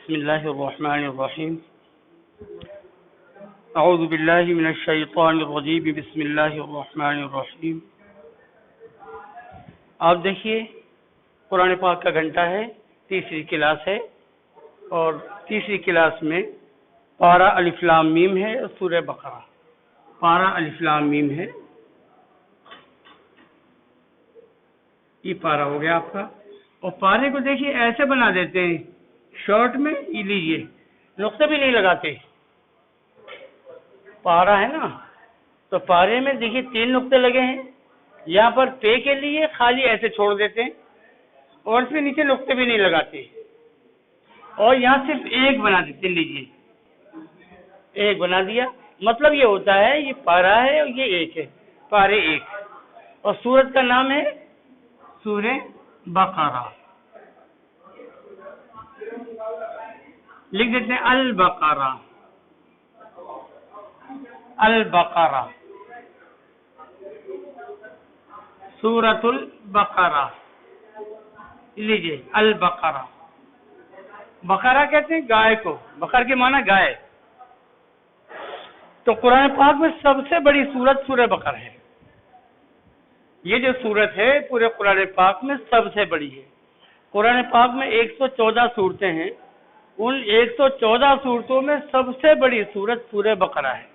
بسم الله الرحمن الرحيم اعوذ بالله من الشیطان الرجیم بسم اللہ الرحمن الرحیم. آپ دیکھیے قرآن پاک کا گھنٹہ ہے، تیسری کلاس ہے، اور تیسری کلاس میں پارہ الف لام میم ہے اور سورہ بقرہ. پارہ الف لام میم ہے، یہ پارہ ہو گیا آپ کا. اور پارے کو دیکھیے ایسے بنا دیتے ہیں شارٹ میں، یہ لیجیے نقطے بھی نہیں لگاتے. پارہ ہے نا، تو پارے میں دیکھیے 3 نقطے لگے ہیں. یہاں پر پے کے لیے خالی ایسے چھوڑ دیتے ہیں اور اس میں نیچے نقطے بھی نہیں لگاتے، اور یہاں صرف ایک بنا دیتے. لیجیے ایک بنا دیا، مطلب یہ ہوتا ہے یہ پارہ ہے اور یہ ایک ہے، پارے ایک. اور سورت کا نام ہے سورہ بقرہ. لکھ دیتے ہیں البقرہ. البقرہ سورۃ البقرہ. لیجیے البقرہ. بقرہ کہتے ہیں گائے کو، بقر کے معنی گائے. تو قرآن پاک میں سب سے بڑی سورت سورہ بقرہ ہے. یہ جو سورت ہے پورے قرآن پاک میں سب سے بڑی ہے. قرآن پاک میں 114 سورتیں ہیں، ان 114 سورتوں میں سب سے بڑی سورت سورہ بقرہ ہے.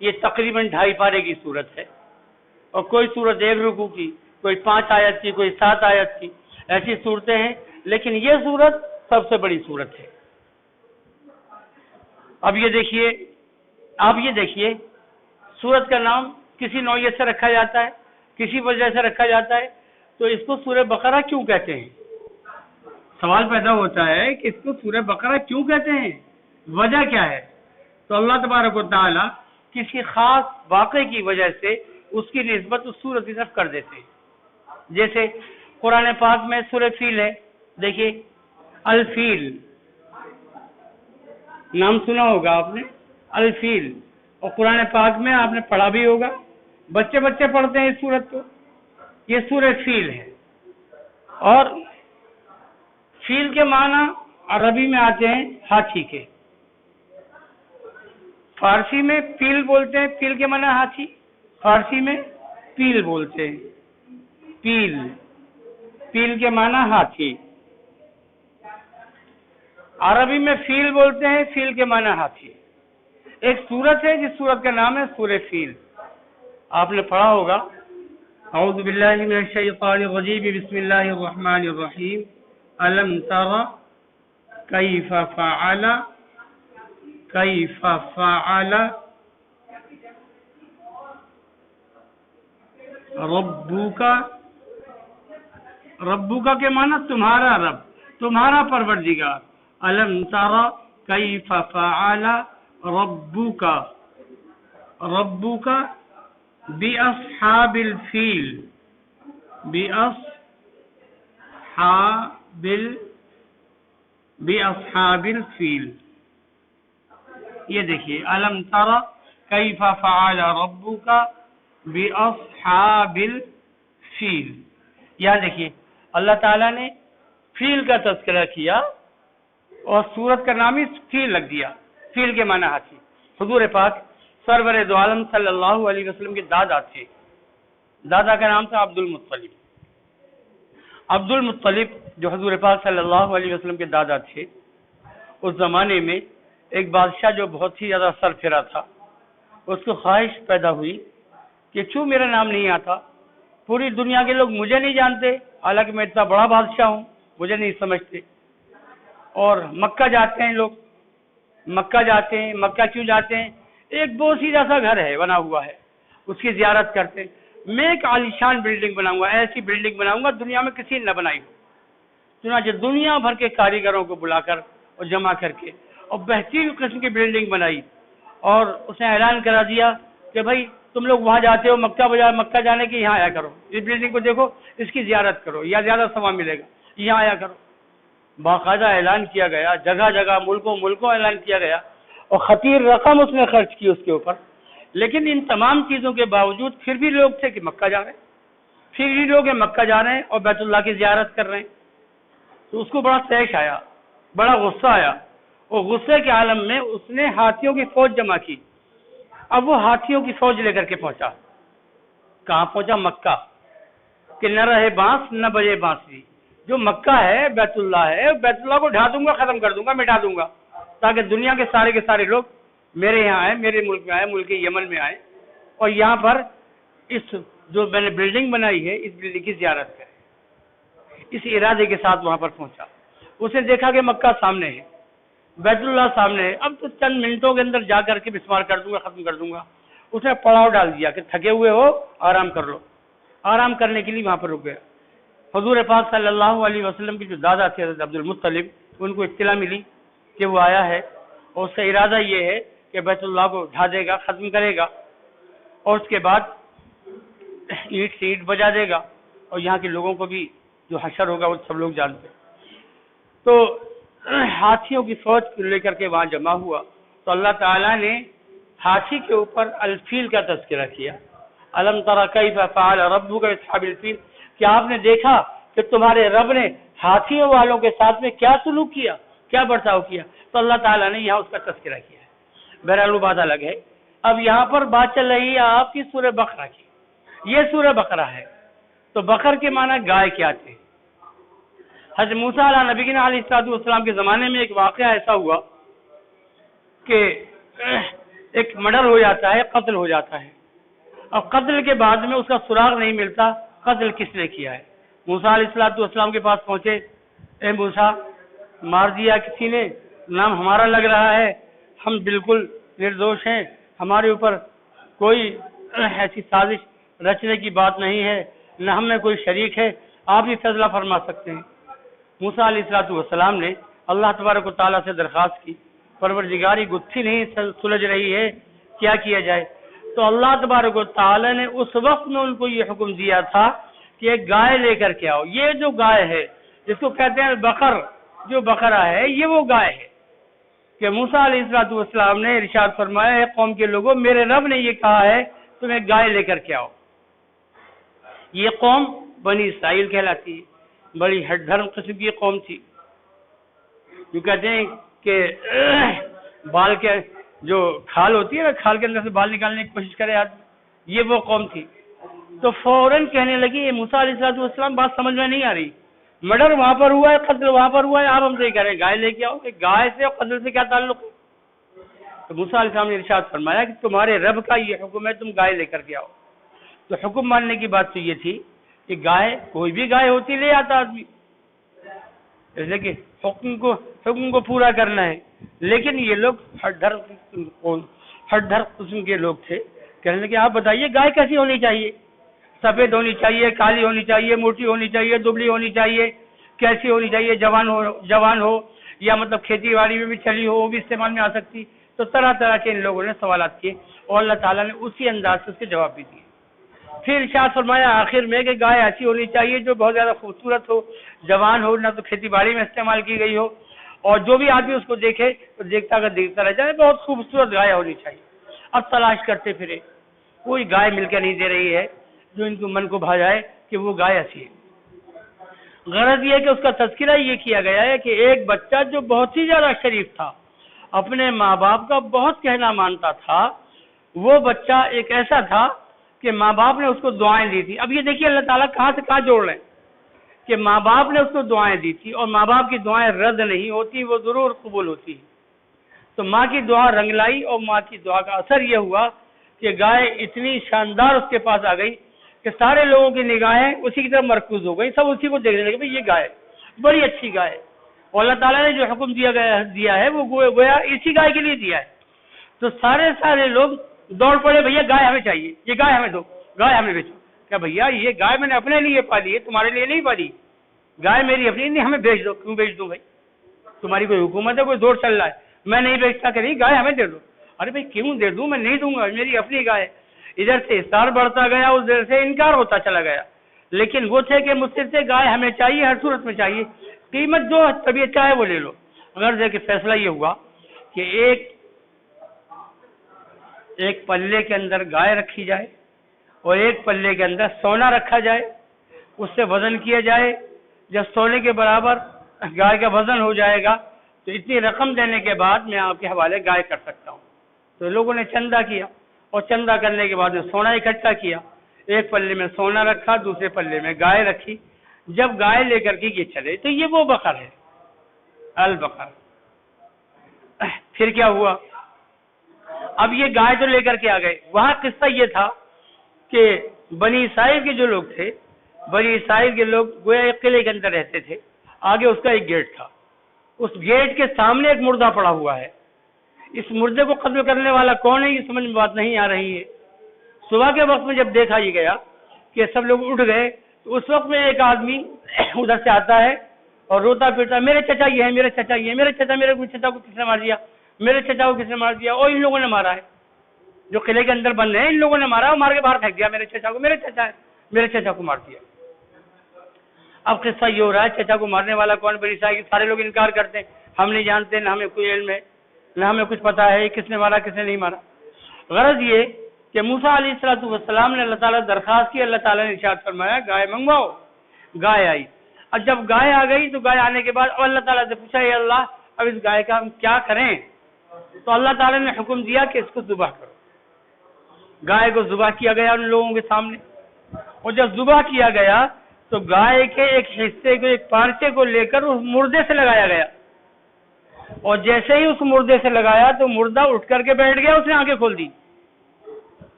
یہ تقریباً 2.5 پارے کی سورت ہے، اور کوئی سورت 1 رکوع کی، کوئی 5 آیت کی، کوئی 7 آیت کی، ایسی صورتیں ہیں، لیکن یہ سورت سب سے بڑی سورت ہے. اب یہ دیکھیے سورت کا نام کسی نوعیت سے رکھا جاتا ہے، کسی وجہ سے رکھا جاتا ہے، تو اس کو سورہ بقرہ کیوں کہتے ہیں؟ سوال پیدا ہوتا ہے کہ اس کو سورہ بقرہ کیوں کہتے ہیں، وجہ کیا ہے؟ تو اللہ تبارک و تعالی کسی خاص واقعے کی وجہ سے اس کی نسبت اس سورت کی طرف کر دیتے ہیں. جیسے قرآن پاک میں سورہ فیل ہے، دیکھیے الفیل نام سنا ہوگا آپ نے، الفیل. اور قرآن پاک میں آپ نے پڑھا بھی ہوگا، بچے پڑھتے ہیں اس سورت کو. یہ سورہ فیل ہے. اور فیل کے معنی عربی میں آتے ہیں ہاتھی کے، فارسی میں پیل بولتے ہیں. پیل کے معنی ہاتھی، فارسی میں پیل بولتے ہیں. پیل کے معنی ہاتھی، عربی میں فیل بولتے ہیں، فیل کے معنی ہاتھی. ایک سورت ہے جس سورت کا نام ہے سورہ فیل. آپ نے پڑھا ہوگا اعوذ باللہ من الشیطان الرجیم بسم اللہ الرحمن الرحیم الم تر کیف فعل ربک کے معنی تمہارا رب، تمہارا پروردگار. الم تر کیف فعل ربک باصحاب الفیل. باصحاب الفیل. یہ دیکھیے الم تر کیف فعل ربک باصحاب الفیل. یہاں دیکھیے اللہ تعالیٰ نے فیل کا تذکرہ کیا اور سورت کا نام ہی فیل لگ دیا. فیل کے معنی ہاتھی. حضور پاک سرور دو عالم صلی اللہ علیہ وسلم کے دادا تھے. دادا کا نام تھا عبد المطلب. عبد المطلب جو حضور پاک صلی اللہ علیہ وسلم کے دادا تھے، اس زمانے میں ایک بادشاہ جو بہت ہی زیادہ سر پھرا تھا، اس کو خواہش پیدا ہوئی کہ کیوں میرا نام نہیں آتا، پوری دنیا کے لوگ مجھے نہیں جانتے، حالانکہ میں اتنا بڑا بادشاہ ہوں، مجھے نہیں سمجھتے. اور مکہ جاتے ہیں لوگ، مکہ کیوں جاتے ہیں؟ ایک بہت سیدھا سا گھر ہے بنا ہوا ہے، اس کی زیارت کرتے ہیں. میں ایک عالیشان بلڈنگ بناؤں گا، ایسی بلڈنگ بناؤں گا دنیا میں کسی نے نہ بنائی ہو. چنانچہ دنیا بھر کے کاریگروں کو بلا کر اور جمع کر کے اور بہترین قسم کی بلڈنگ بنائی، اور اس نے اعلان کرا دیا کہ بھائی تم لوگ وہاں جاتے ہو مکہ جانے کے، یہاں آیا کرو، اس بلڈنگ کو دیکھو، اس کی زیارت کرو، یا زیادہ ثواب ملے گا، یہاں آیا کرو. باقاعدہ اعلان کیا گیا، جگہ جگہ ملکوں اعلان کیا گیا، اور خطیر رقم اس نے خرچ کی اس کے اوپر. لیکن ان تمام چیزوں کے باوجود پھر بھی لوگ تھے کہ مکہ جا رہے ہیں، پھر بھی لوگ مکہ جا رہے ہیں اور بیت اللہ کی زیارت کر رہے ہیں. تو اس کو بڑا طیش آیا بڑا غصہ آیا، اور غصے کے عالم میں اس نے ہاتھیوں کی فوج جمع کی۔ اب وہ ہاتھیوں کی فوج لے کر کے پہنچا، کہاں پہنچا؟ مکہ، کہ نہ رہے بانس نہ بجے بانسری۔ جو مکہ ہے، بیت اللہ ہے، بیت اللہ کو ڈھا دوں گا، ختم کر دوں گا، مٹا دوں گا، تاکہ دنیا کے سارے لوگ میرے یہاں آئے، میرے ملک میں آئے، ملک یمن میں آئے، اور یہاں پر اس جو میں نے بلڈنگ بنائی ہے، اس بلڈنگ کی زیارت کرے۔ اس ارادے کے ساتھ وہاں پر پہنچا۔ اس نے دیکھا کہ مکہ سامنے ہے، بیت اللہ سامنے ہے، اب تو چند منٹوں کے اندر جا کر کے مسمار کر دوں گا، ختم کر دوں گا۔ اس نے پڑاؤ ڈال دیا کہ تھکے ہوئے ہو، آرام کر لو۔ آرام کرنے کے لیے وہاں پر رک گیا۔ حضور پاک صلی اللہ علیہ وسلم کی جو دادا تھے حضرت عبد المطلب، ان کو اطلاع ملی کہ وہ آیا ہے، اور اس کا ارادہ یہ ہے کہ بیت اللہ کو ڈھا دے گا، ختم کرے گا، اور اس کے بعد اینٹ سے اینٹ بجا دے گا، اور یہاں کے لوگوں کو بھی جو حشر ہوگا وہ سب لوگ جانتے ہیں۔ تو ہاتھیوں کی فوج لے کر کے وہاں جمع ہوا، تو اللہ تعالیٰ نے ہاتھی کے اوپر الفیل کا تذکرہ کیا۔ الم تر کیف فعل ربک باصحاب الفیل، کیا آپ نے دیکھا کہ تمہارے رب نے ہاتھیوں والوں کے ساتھ میں کیا سلوک کیا، کیا برتاؤ کیا؟ تو اللہ تعالیٰ نے یہاں اس کا تذکرہ کیا ہے۔ بہرحال وہ بات الگ ہے۔ اب یہاں پر بات چل رہی ہے آپ کی سورہ بقرہ کی۔ یہ سورہ بقرہ ہے، تو بقر کے معنی گائے کیا تھے؟ حضرت موسیٰ علیہ نبینا علیہ السلام کے زمانے میں ایک واقعہ ایسا ہوا کہ ایک مرڈر ہو جاتا ہے، قتل ہو جاتا ہے، اور قتل کے بعد میں اس کا سراغ نہیں ملتا، قتل کس نے کیا ہے۔ موسیٰ علیہ السلام کے پاس پہنچے، اے موسیٰ، مار دیا کسی نے، نام ہمارا لگ رہا ہے، ہم بالکل نردوش ہیں، ہمارے اوپر کوئی ایسی سازش رچنے کی بات نہیں ہے، نہ ہم میں کوئی شریک ہے، آپ ہی فیصلہ فرما سکتے ہیں۔ موسیٰ علیہ السلام نے اللہ تبارک و تعالیٰ سے درخواست کی، پروردگاری گتھی نہیں سلجھ رہی ہے، کیا کیا جائے؟ تو اللہ تبارک و تعالیٰ نے اس وقت میں ان کو یہ حکم دیا تھا کہ ایک گائے لے کر کے آؤ۔ یہ جو گائے ہے جس کو کہتے ہیں بقر، جو بقرہ ہے، یہ وہ گائے ہے کہ موسیٰ علیہ السلام نے ارشاد فرمایا ہے قوم کے لوگوں، میرے رب نے یہ کہا ہے تم ایک گائے لے کر کے آؤ۔ یہ قوم بنی اسرائیل کہلاتی ہے، بڑی ہٹ دھرم قسم کی قوم تھی۔ جو کہتے ہیں کہ بال کے جو کھال ہوتی ہے نا، کھال کے اندر سے بال نکالنے کی کوشش کرے آدمی، یہ وہ قوم تھی۔ تو فوراً کہنے لگی یہ موسیٰ علیہ السلام بات سمجھ میں نہیں آ رہی، مرڈر وہاں پر ہوا ہے، قتل وہاں پر ہوا ہے، آپ ہم سے کہہ رہے ہیں گائے لے کے آؤ، کہ گائے سے اور قتل سے کیا تعلق ہے؟ تو موسیٰ علیہ السلام نے ارشاد فرمایا کہ تمہارے رب کا یہ حکم ہے، تم گائے لے کر کے آؤ۔ تو حکم ماننے کی بات تو یہ تھی کہ گائے، کوئی بھی گائے ہوتی لے آتا آدمی، اس لیے کہ حکم کو پورا کرنا ہے۔ لیکن یہ لوگ ہٹ دھر قسم کے لوگ تھے، کہنے لگے آپ بتائیے گائے کیسی ہونی چاہیے؟ سفید ہونی چاہیے، کالی ہونی چاہیے، موٹی ہونی چاہیے، دبلی ہونی چاہیے، کیسی ہونی چاہیے؟ جوان ہو یا مطلب کھیتی باڑی میں بھی چلی ہو، وہ بھی استعمال میں آ سکتی؟ تو طرح طرح کے ان لوگوں نے سوالات کیے، اور اللہ تعالیٰ نے اسی انداز سے اس کے جواب بھی دیے۔ پھر ارشاد فرمایا آخر میں کہ گائے ایسی ہونی چاہیے جو بہت زیادہ خوبصورت ہو، جوان ہو، نہ تو کھیتی باڑی میں استعمال کی گئی ہو، اور جو بھی آدمی اس کو دیکھے تو دیکھتا رہ جائے، بہت خوبصورت گائے ہونی چاہیے۔ اب تلاش کرتے پھرے، کوئی گائے مل کے نہیں دے رہی ہے جو ان کو من کو بھا جائے کہ وہ گائے ایسی ہے۔ غرض یہ کہ اس کا تذکرہ یہ کیا گیا ہے کہ ایک بچہ جو بہت ہی زیادہ شریف تھا، اپنے ماں باپ کا بہت کہنا مانتا تھا، وہ بچہ ایک ایسا تھا کہ ماں باپ نے اس کو دعائیں دی تھی۔ اب یہ دیکھیے اللہ تعالیٰ کہاں سے کہاں جوڑ رہے ہیں کہ ماں باپ نے اس کو دعائیں دی تھی، اور ماں باپ کی دعائیں رد نہیں ہوتی، وہ ضرور قبول ہوتی ہیں۔ تو ماں کی دعا رنگ لائی، اور ماں کی دعا کا اثر یہ ہوا کہ گائے اتنی شاندار اس کے پاس آ گئی کہ سارے لوگوں کی نگاہیں اسی کی طرف مرکوز ہو گئی، سب اسی کو دیکھنے لگے، بھئی یہ گائے بڑی اچھی گائے، اور اللہ تعالیٰ نے جو حکم دیا ہے وہ گویا اسی گائے کے لیے دیا ہے۔ تو سارے لوگ دوڑ پڑے، بھیا گائے ہمیں چاہیے، یہ گائے ہمیں دو، گائے ہمیں بیچو۔ کیا بھیا یہ گائے میں نے اپنے لیے پالی ہے، تمہارے لیے نہیں پالی، گائے میری اپنی نہیں، ہمیں بیچ دو۔ کیوں بیچ دوں بھائی؟ تمہاری کوئی حکومت ہے، کوئی دور چل رہا ہے، میں نہیں بیچتا کہ نہیں، گائے ہمیں دے دو۔ ارے بھائی کیوں دے دوں؟ میں نہیں دوں گا، میری اپنی گائے۔ ادھر سے اصرار بڑھتا گیا، ادھر سے انکار ہوتا چلا گیا، لیکن وہ تھے کہ مجھ سے گائے ہمیں چاہیے، ہر صورت میں چاہیے، قیمت جو طبیعت چاہے وہ لے لو۔ غرض ہے کہ فیصلہ یہ ہوا کہ ایک پلے کے اندر گائے رکھی جائے، اور ایک پلے کے اندر سونا رکھا جائے، اس سے وزن کیا جائے، جب سونے کے برابر گائے کا وزن ہو جائے گا تو اتنی رقم دینے کے بعد میں آپ کے حوالے گائے کر سکتا ہوں. تو لوگوں نے چندہ کیا اور چندہ کرنے کے بعد میں سونا اکٹھا کیا. ایک پلے میں سونا رکھا, دوسرے پلے میں گائے رکھی. جب گائے لے کر کے یہ چلے تو یہ وہ بقر ہے, البقر. پھر کیا ہوا؟ اب یہ گائے تو لے کر کے آ گئے. وہاں قصہ یہ تھا کہ بنی اسرائیل کے جو لوگ تھے, بنی اسرائیل کے لوگ گویا ایک قلعے کے اندر رہتے تھے. آگے اس کا ایک گیٹ تھا. اس گیٹ کے سامنے ایک مردہ پڑا ہوا ہے. اس مردے کو قتل کرنے والا کون ہے یہ سمجھ میں بات نہیں آ رہی ہے. صبح کے وقت میں جب دیکھا یہ گیا کہ سب لوگ اٹھ گئے, تو اس وقت میں ایک آدمی ادھر سے آتا ہے اور روتا پھرتا, میرے چچا یہ ہے, میرے چچا یہ ہے, میرے چچا کو کس نے مار دیا, میرے چچا کو کس نے مار دیا, اور ان لوگوں نے مارا ہے جو قلعے کے اندر بند ہیں, ان لوگوں نے مارا, مار کے باہر پھینک دیا میرے چچا کو, میرے چچا ہے, میرے چچا کو مار دیا. اب قصہ یہ ہو رہا ہے چچا کو مارنے والا کون؟ بنی اسرائیل. سارے لوگ انکار کرتے ہیں, ہم نہیں جانتے, نہ ہمیں کوئی علم ہے, نہ ہمیں کچھ پتا ہے کس نے مارا کس نے نہیں مارا. غرض یہ کہ موسیٰ علیہ السلام نے اللہ تعالیٰ درخواست کی, اللہ تعالیٰ نے ارشاد فرمایا گائے منگواؤ. گائے آئی. اب جب گائے آ گئی تو گائے آنے کے بعد اللہ تعالیٰ سے پوچھا, اے اللہ اب اس گائے کا ہم کیا کریں؟ تو اللہ تعالیٰ نے حکم دیا کہ اس کو ذبح کرو. گائے کو ذبح کیا گیا ان لوگوں کے سامنے, اور جب ذبح کیا گیا تو گائے کے ایک حصے کو, ایک پارچے کو لے کر اس مردے سے لگایا گیا, اور جیسے ہی اس مردے سے لگایا تو مردہ اٹھ کر کے بیٹھ گیا, اس نے آنکھیں کھول دی,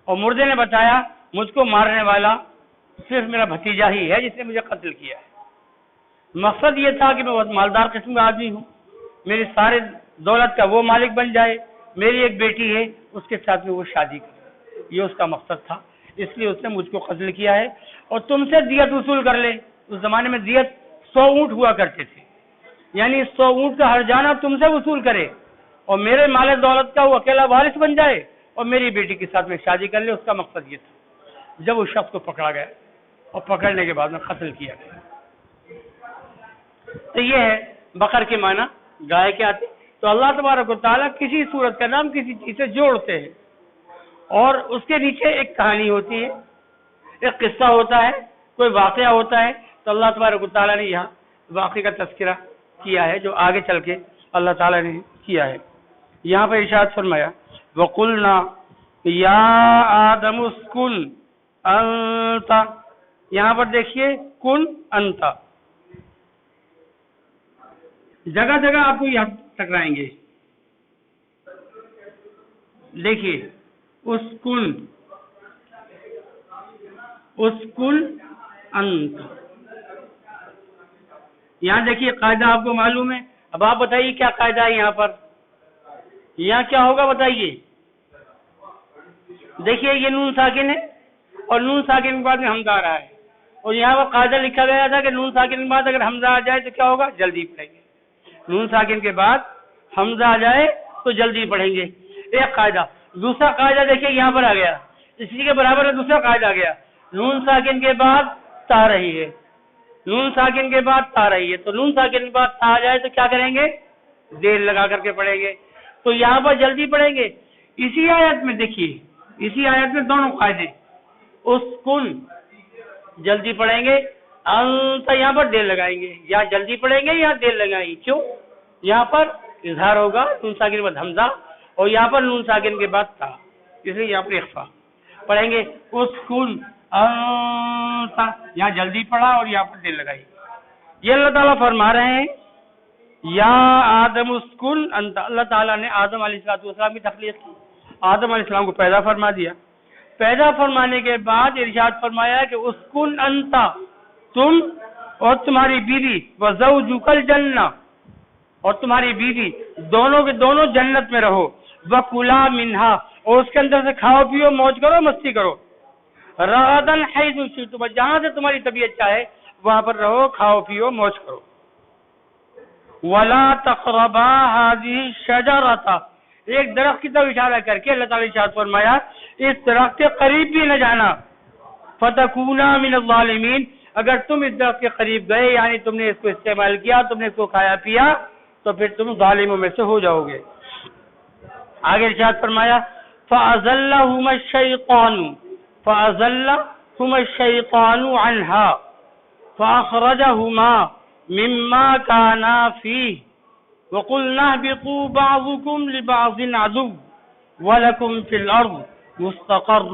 اور مردے نے بتایا مجھ کو مارنے والا صرف میرا بھتیجا ہی ہے جس نے مجھے قتل کیا ہے. مقصد یہ تھا کہ میں بہت مالدار قسم کا آدمی ہوں, میری سارے دولت کا وہ مالک بن جائے, میری ایک بیٹی ہے اس کے ساتھ میں وہ شادی کرے, یہ اس کا مقصد تھا, اس لیے اس نے مجھ کو قتل کیا ہے, اور تم سے دیت وصول کر لے. اس زمانے میں دیت 100 اونٹ ہوا کرتے تھے, یعنی 100 اونٹ کا ہر جانہ تم سے وصول کرے, اور میرے مال دولت کا وہ اکیلا وارث بن جائے, اور میری بیٹی کے ساتھ میں شادی کر لے. اس کا مقصد یہ تھا. جب اس شخص کو پکڑا گیا اور پکڑنے کے بعد میں قتل کیا گیا. تو یہ ہے بقر کے معنی گائے کے آتے. تو اللہ تبارک و تعالیٰ کسی صورت کا نام کسی چیز سے جوڑتے ہیں, اور اس کے نیچے ایک کہانی ہوتی ہے, ایک قصہ ہوتا ہے, کوئی واقعہ ہوتا ہے. تو اللہ تبارک و تعالیٰ نے یہاں واقعے کا تذکرہ کیا ہے جو آگے چل کے اللہ تعالیٰ نے کیا ہے. یہاں پر ارشاد فرمایا وَقُلْنَا يَا آدَمُ اسْكُنْ أَنْتَ. یہاں پر دیکھیے کن انت, جگہ جگہ آپ کو یہاں ٹکرائیں گے. دیکھیے اسکن انت, یہاں دیکھیے قاعدہ آپ کو معلوم ہے. اب آپ بتائیے کیا قاعدہ ہے یہاں پر, یہاں کیا ہوگا بتائیے. دیکھیے یہ نون ساکن ہے, اور نون ساکن کے بعد میں حمزہ آ رہا ہے, اور یہاں پر قاعدہ لکھا گیا تھا کہ نون ساکن کے بعد اگر حمزہ آ جائے تو کیا ہوگا, جلدی پڑھیں گے. نون ساکن کے بعد حمزہ آ جائے تو جلدی پڑھیں گے. ایک قاعدہ. دوسرا قاعدہ دیکھیے یہاں پر آ گیا, اسی کے برابر ہے دوسرا قاعدہ آ گیا. نون ساکن کے بعد تا رہی ہے, نون ساکن کے بعد تا رہی ہے, تو نون ساکن کے بعد تا آ جائے تو کیا کریں گے, دیر لگا کر کے پڑھیں گے. تو یہاں پر جلدی پڑھیں گے. اسی آیت میں دیکھیے, اسی آیت میں دونوں قاعدے, اسکن جلدی پڑھیں گے, انت یہاں پر دیر لگائیں گے, یا جلدی پڑھیں گے یا دیر لگائیں گے. کیوں؟ یہاں پر اظہار ہوگا نون ساکن کے بعد حمزہ, اور یہاں پر نون ساکن کے بعد تا, اس لیے یہاں پر اخفا پڑھیں گے. اسکن انت, یہاں جلدی پڑھا اور یہاں پر دیر لگائی. یہ اللہ تعالیٰ فرما رہے ہیں یا آدم اسکن انت. اللہ تعالیٰ نے آدم علیہ السلام کی تخلیق کی, آدم علیہ السلام کو پیدا فرما دیا. پیدا فرمانے کے بعد ارشاد فرمایا کہ اسکن انت, تم اور تمہاری بیوی, وزوجک الجنہ, اور تمہاری بیوی دونوں کے دونوں جنت میں رہو. وکلا منہا, اور اس کے اندر سے کھاؤ پیو موج کرو مستی کرو. رغدن حیث شئتم, جہاں سے تمہاری طبیعت چاہے وہاں پر رہو, کھاؤ پیو موج کرو. ولا تقربا هذه الشجرۃ, ایک درخت کی طرف اشارہ کر کے اللہ تعالیٰ نے ارشاد فرمایا اس درخت کے قریب بھی نہ جانا. فتکونا من الظالمین, اگر تم اس درخت کے قریب گئے یعنی تم نے اس کو استعمال کیا, تم نے اس کو کھایا پیا, تو پھر تم ظالموں میں سے ہو جاؤ گے. آگے ارشاد فرمایا فَأَزَلَّهُمَا الشَّيْطَانُ عَنْهَا فَأَخْرَجَهُمَا مِمَّا كَانَا فِيهِ. وَقُلْنَا اهْبِطُوا بَعْضُكُمْ لِبَعْضٍ عَدُوٌّ وَلَكُمْ فِي الْأَرْضِ مُسْتَقَرٌّ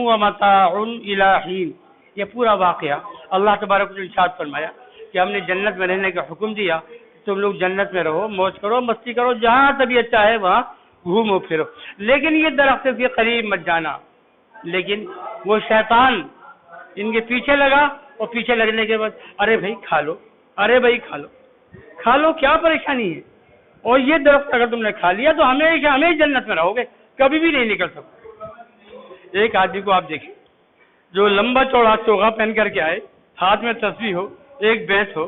وَمَتَاعٌ إِلَىٰ حِينٍ۔ یہ پورا واقعہ اللہ تبارک و تعالیٰ نے ارشاد فرمایا کہ ہم نے جنت میں رہنے کا حکم دیا، تم لوگ جنت میں رہو، موج کرو، مستی کرو، جہاں طبیعت چاہے وہاں گھومو پھرو، لیکن یہ درخت کے قریب مت جانا۔ لیکن وہ شیطان ان کے پیچھے لگا، اور پیچھے لگنے کے بعد ارے بھائی کھا لو، ارے بھائی کھا لو، کھا لو، کیا پریشانی ہے، اور یہ درخت اگر تم نے کھا لیا تو ہمیشہ ہمیشہ جنت میں رہو گے، کبھی بھی نہیں نکل سکو۔ ایک آدمی کو آپ دیکھیں جو لمبا چوڑا چوغا پہن کر کے آئے، ہاتھ میں تسبیح ہو، ایک بینس ہو،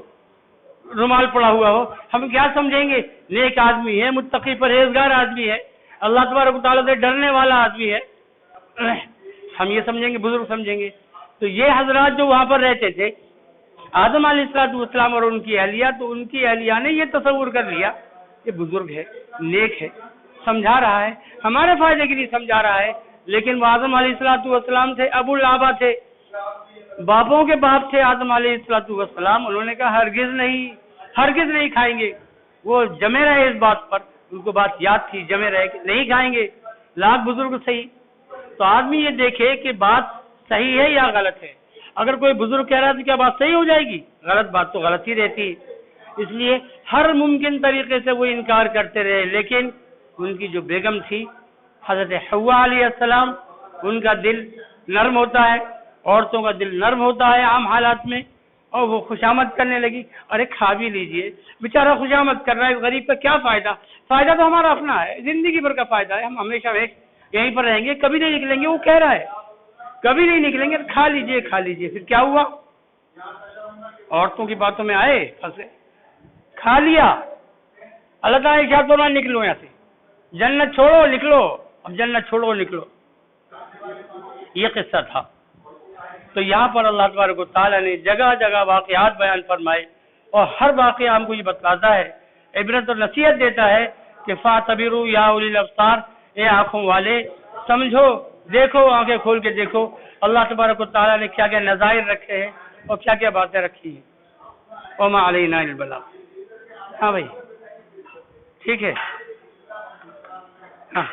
رومال پڑا ہوا ہو، ہم کیا سمجھیں گے؟ نیک آدمی ہے، متقی پرہیزگار آدمی ہے، اللہ تبارک و تعالیٰ سے ڈرنے والا آدمی ہے، ہم یہ سمجھیں گے، بزرگ سمجھیں گے۔ تو یہ حضرات جو وہاں پر رہتے تھے، آدم علیہ السلام اور ان کی اہلیہ، تو ان کی اہلیہ نے یہ تصور کر لیا کہ بزرگ ہے، نیک ہے، سمجھا رہا ہے، ہمارے فائدے کے لیے سمجھا رہا ہے۔ لیکن وہ آدم علیہ السلام تھے، ابو الآبا تھے، باپوں کے باپ تھے آدم علیہ السلام، انہوں نے کہا ہرگز نہیں کھائیں گے۔ وہ جمے رہے اس بات پر، ان کو بات یاد تھی، جمے رہے کہ نہیں کھائیں گے، لاکھ بزرگ صحیح۔ تو آدمی یہ دیکھے کہ بات صحیح ہے یا غلط ہے۔ اگر کوئی بزرگ کہہ رہا ہے تو کیا بات صحیح ہو جائے گی؟ غلط بات تو غلط ہی رہتی ہے۔ اس لیے ہر ممکن طریقے سے وہ انکار کرتے رہے، لیکن ان کی جو بیگم تھی حضرت حوا علیہ السلام، ان کا دل نرم ہوتا ہے، عورتوں کا دل نرم ہوتا ہے عام حالات میں، اور وہ خوشامد کرنے لگی، ارے کھا بھی لیجئے، بیچارہ خوشامد کر رہا ہے، غریب کا کیا فائدہ؟ فائدہ تو ہمارا اپنا ہے، زندگی بھر کا فائدہ ہے، ہم ہمیشہ یہیں پر رہیں گے، کبھی نہیں نکلیں گے، وہ کہہ رہا ہے کبھی نہیں نکلیں گے، کھا لیجئے کھا لیجئے۔ پھر کیا ہوا؟ عورتوں کی باتوں میں آئے، پھنسے، کھا لیا۔ اللہ تعالیٰ ارشاد فرمایا نکلو یہاں سے، جنت چھوڑو نکلو، اب جنت چھوڑو نکلو۔ یہ قصہ تھا۔ تو یہاں پر اللہ تبارک و تعالیٰ نے جگہ جگہ واقعات بیان فرمائے، اور ہر واقعہ ہم کو یہ بتلاتا ہے، عبرت اور نصیحت دیتا ہے کہ فَاعْتَبِرُوا يَا أُولِي الْأَبْصَارِ، اے آنکھوں والے سمجھو، دیکھو، آنکھیں کھول کے دیکھو اللہ تبارک و تعالیٰ نے کیا کیا نظائر رکھے ہیں اور کیا کیا باتیں رکھی ہیں۔ وَمَا عَلَيْنَا إِلَّا الْبَلَاغُ۔ ہاں بھائی ٹھیک ہے، ہاں۔